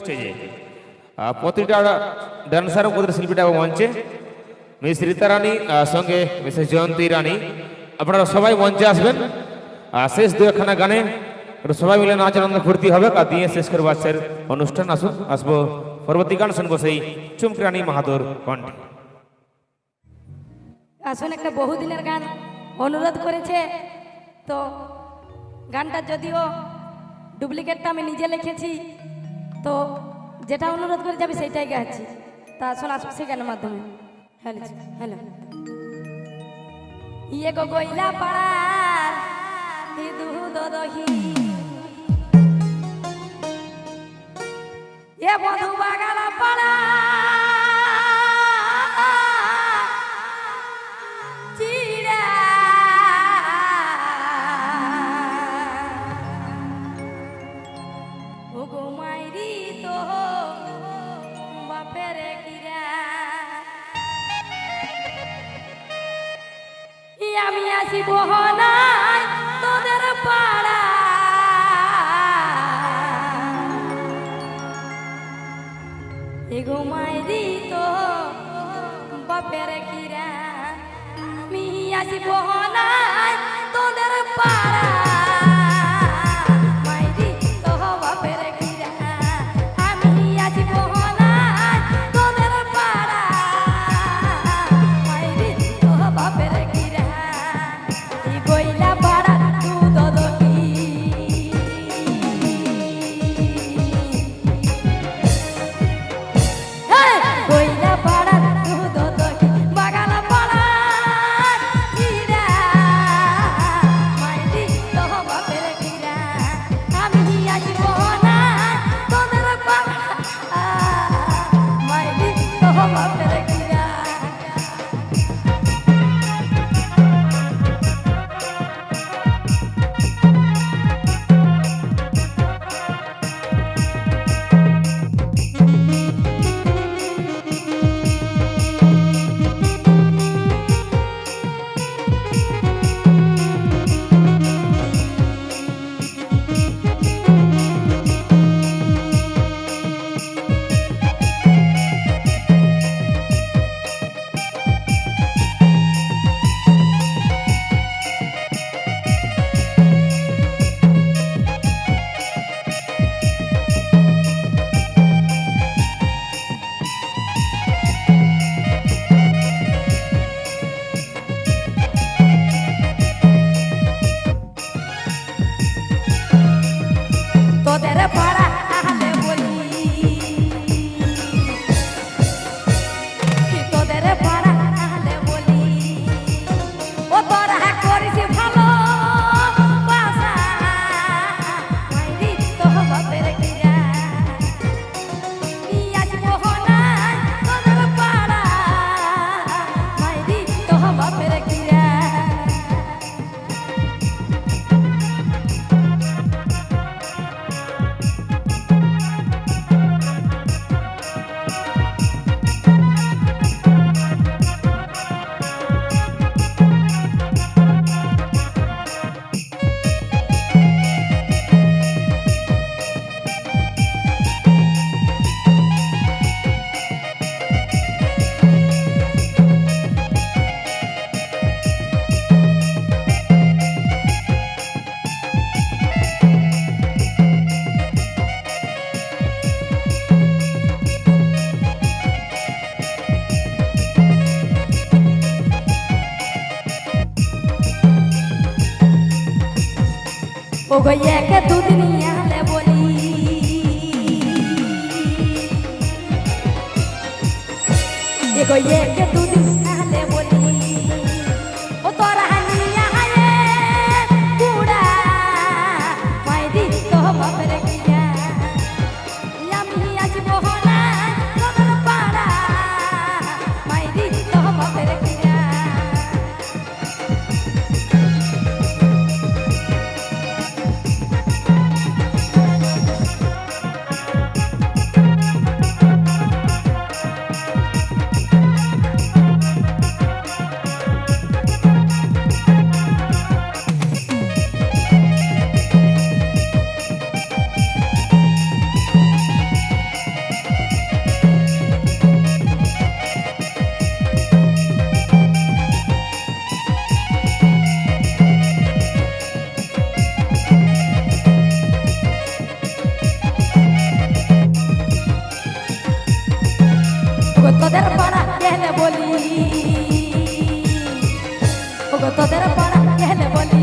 স্টেজে প্রতিটা ডান্সার ও প্রতিটা শিল্পীটা মঞ্চে মিস রীতা রানী সঙ্গে মিসেস জয়ন্তী রানী আপনারা সবাই মঞ্চে আসবেন। শেষ দু একখানা গানে সবাই মিলে নাচ আনন্দ ফুর্তি হবে আর দিয়ে শেষ করবো আজকের অনুষ্ঠান। আসুন আসবো পরবর্তী গান শুনবো সেই চুমকি রানী মাহাতোর কণ্ঠে। আসুন একটা বহুদিনের গান অনুরোধ করেছে, তো গানটা যদিও ডুপ্লিকেটটা আমি নিজে লিখেছি, তো যেটা অনুরোধ করে যাবে সেইটাই গাচ্ছি। তা আসুন আসুন সেই গানের মাধ্যমে। হ্যালো হ্যালো ইয়ে গো গইলা পাড়ার দুধ দহি এ বধু বাগালা পাড়া চিড়া ও গো মাইরি তো বাপের কিরা আমি আসি বহনায় তোদের পাড়া এগো মাইরি তো বাপের কিরা আমি আসি বহনায় তোদের পাড়া মাইরি তো বাপের কিরা আমি আসি বহনায় তোদের পাড়া মাইরি তো বাপের কিরা গইলা পাড়া দুধ দহি গইলা পাড়া দুধ দহি বাগালা পাড়া চিড়া মাইরি তো বাপের কিরা আমি আসব না তোদের পাড়া মাইরি তো বাপের কিরা। তোদের পাড়া আহলে বলি তোদের পাড়া আহলে বলি ও তোরা করিস ভালো বাসা মাইরি তো বাপের কিরা আসব না তোদের পাড়া মাইরি তো বাপের কিরা। ও গো একে দুদিন আলে বলি এগো একে দুদিন আলে বলি ও তোরা নিয়া আয়ে কুড়া মাইরি তো বাপের কিরা আমি আসব না তোদের পাড়া মাইরি তো বাপের কিরা। তোদের পাড়া গেলে বলি, ওগো তোদের পাড়া গেলে বলি।